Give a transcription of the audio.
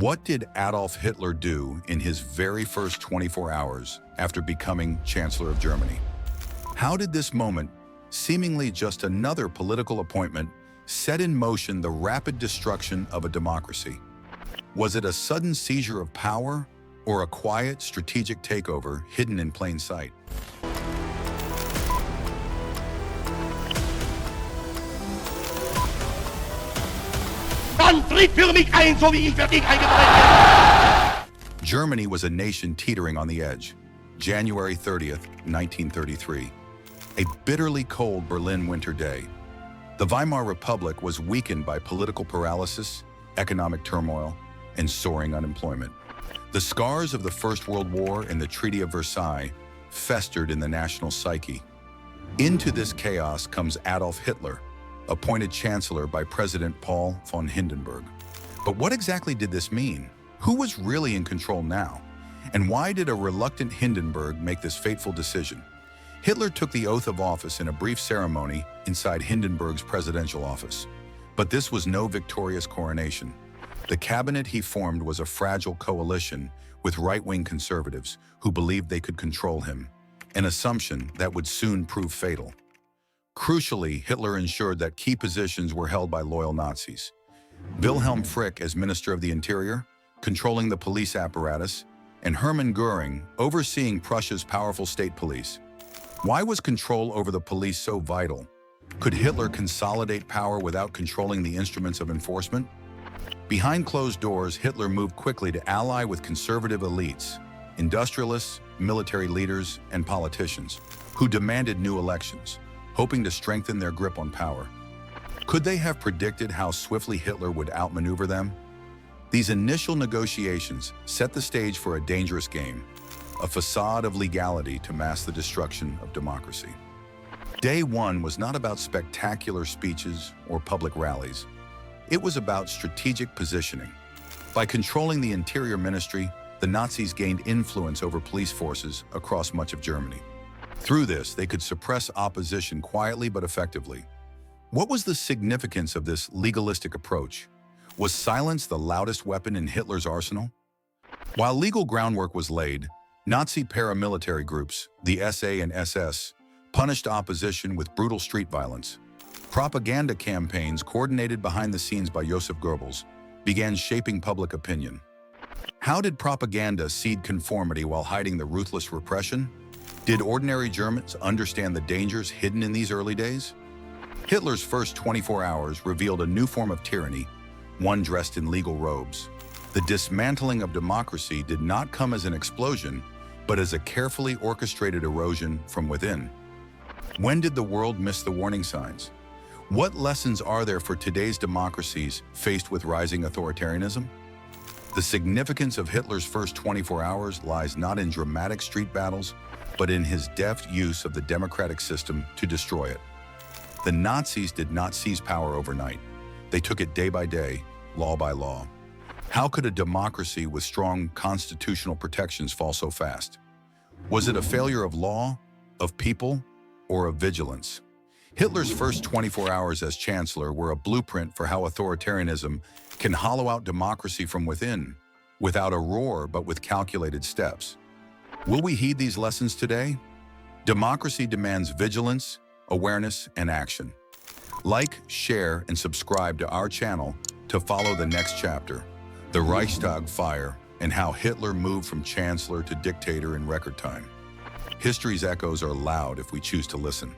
What did Adolf Hitler do in his very first 24 hours after becoming Chancellor of Germany? How did this moment, seemingly just another political appointment, set in motion the rapid destruction of a democracy? Was it a sudden seizure of power or a quiet, strategic takeover hidden in plain sight? Dann tritt für mich ein, so wie ich für dich eingetreten bin. Germany was a nation teetering on the edge. January 30th, 1933. A bitterly cold Berlin winter day. The Weimar Republic was weakened by political paralysis, economic turmoil, and soaring unemployment. The scars of the First World War and the Treaty of Versailles festered in the national psyche. Into this chaos comes Adolf Hitler, appointed Chancellor by President Paul von Hindenburg. But what exactly did this mean? Who was really in control now? And why did a reluctant Hindenburg make this fateful decision? Hitler took the oath of office in a brief ceremony inside Hindenburg's presidential office. But this was no victorious coronation. The cabinet he formed was a fragile coalition with right-wing conservatives who believed they could control him, an assumption that would soon prove fatal. Crucially, Hitler ensured that key positions were held by loyal Nazis. Wilhelm Frick as Minister of the Interior, controlling the police apparatus, and Hermann Göring overseeing Prussia's powerful state police. Why was control over the police so vital? Could Hitler consolidate power without controlling the instruments of enforcement? Behind closed doors, Hitler moved quickly to ally with conservative elites, industrialists, military leaders, and politicians, who demanded new elections, hoping to strengthen their grip on power. Could they have predicted how swiftly Hitler would outmaneuver them? These initial negotiations set the stage for a dangerous game, a facade of legality to mask the destruction of democracy. Day one was not about spectacular speeches or public rallies. It was about strategic positioning. By controlling the Interior Ministry, the Nazis gained influence over police forces across much of Germany. Through this, they could suppress opposition quietly but effectively. What was the significance of this legalistic approach? Was silence the loudest weapon in Hitler's arsenal? While legal groundwork was laid, Nazi paramilitary groups, the SA and SS, punished opposition with brutal street violence. Propaganda campaigns coordinated behind the scenes by Joseph Goebbels began shaping public opinion. How did propaganda seed conformity while hiding the ruthless repression? Did ordinary Germans understand the dangers hidden in these early days? Hitler's first 24 hours revealed a new form of tyranny, one dressed in legal robes. The dismantling of democracy did not come as an explosion, but as a carefully orchestrated erosion from within. When did the world miss the warning signs? What lessons are there for today's democracies faced with rising authoritarianism? The significance of Hitler's first 24 hours lies not in dramatic street battles, but in his deft use of the democratic system to destroy it. The Nazis did not seize power overnight. They took it day by day, law by law. How could a democracy with strong constitutional protections fall so fast? Was it a failure of law, of people, or of vigilance? Hitler's first 24 hours as chancellor were a blueprint for how authoritarianism can hollow out democracy from within, without a roar but with calculated steps. Will we heed these lessons today? Democracy demands vigilance, awareness, and action. Like, share, and subscribe to our channel to follow the next chapter, the Reichstag fire, and how Hitler moved from chancellor to dictator in record time. History's echoes are loud if we choose to listen.